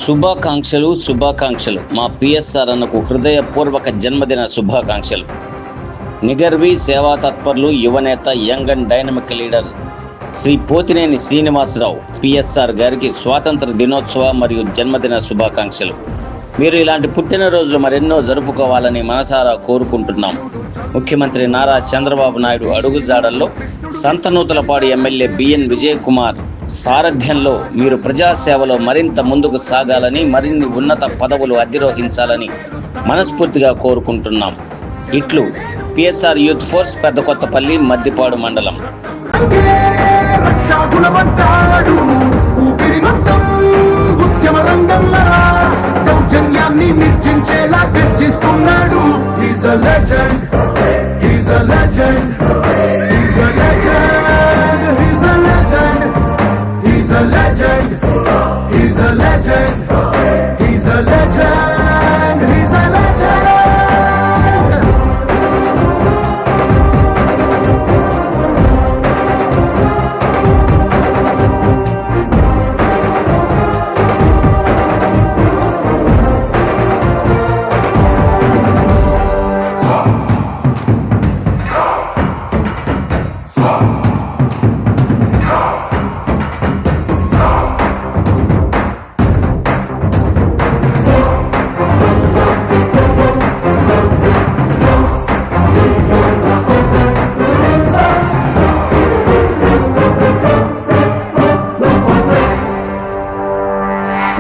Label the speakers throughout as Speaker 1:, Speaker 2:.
Speaker 1: శుభాకాంక్షలు మా పిఎస్ఆర్ అన్నకు హృదయపూర్వక జన్మదిన శుభాకాంక్షలు. నిగర్వి సేవా తత్పరులు, యువనేత, young and dynamic leader Shri Pothineni Srinivasarao PSR గారికి స్వాతంత్ర దినోత్సవ మరియు జన్మదిన శుభాకాంక్షలు. మీరు ఇలాంటి పుట్టినరోజులు మరెన్నో జరుపుకోవాలని మనసారా కోరుకుంటున్నాం. ముఖ్యమంత్రి నారా చంద్రబాబు నాయుడు అడుగుజాడల్లో సంతనూతలపాడు ఎమ్మెల్యే బిఎన్ విజయ్ కుమార్ సారథ్యంలో మీరు ప్రజాసేవలో మరింత ముందుకు సాగాలని, మరిన్ని ఉన్నత పదవులు అధిరోహించాలని మనస్ఫూర్తిగా కోరుకుంటున్నాం. ఇట్లు PSR youth force, Peddakothapalli, Maddipadu మండలం.
Speaker 2: నిర్జించేలా గర్జిస్తున్నాడు. He's a legend, he's a legend, he's a legend, he's a legend, he's a legend, he's a legend, he's a legend, he's a legend.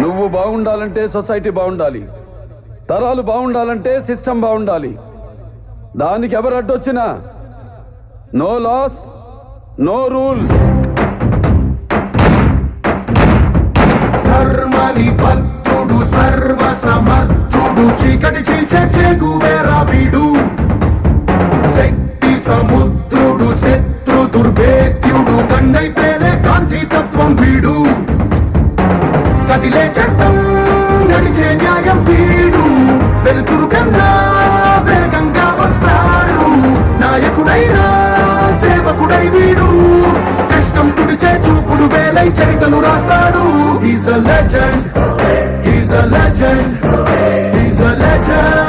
Speaker 3: నువ్వు బాగుండాలంటే సొసైటీ బాగుండాలి, తరాలు బాగుండాలంటే సిస్టమ్ బాగుండాలి. దానికి ఎవరు అడ్డొచ్చినా నో లాస్, నో రూల్స్.
Speaker 2: ధర్మని భక్తుడు, సర్వ సమర్థుడు, చీకటి చీల్చే చెగువేరా వీడు. శక్తి సముద్రుడు, శత్రు దుర్భేద్యుడు, కన్నై పేలే కాంతి తత్వం వీడు. కదిలే చట్టం, నడిచే న్యాయం వీడు. వెలుతురు కన్నా వేగంగా వస్తాడు. నాయకుడైనా సేవకుడై వీడు. కష్టం తుడిచే చూపుడు వేలై చరితలు రాస్తాడు. He's a legend, he's a legend, he's a legend.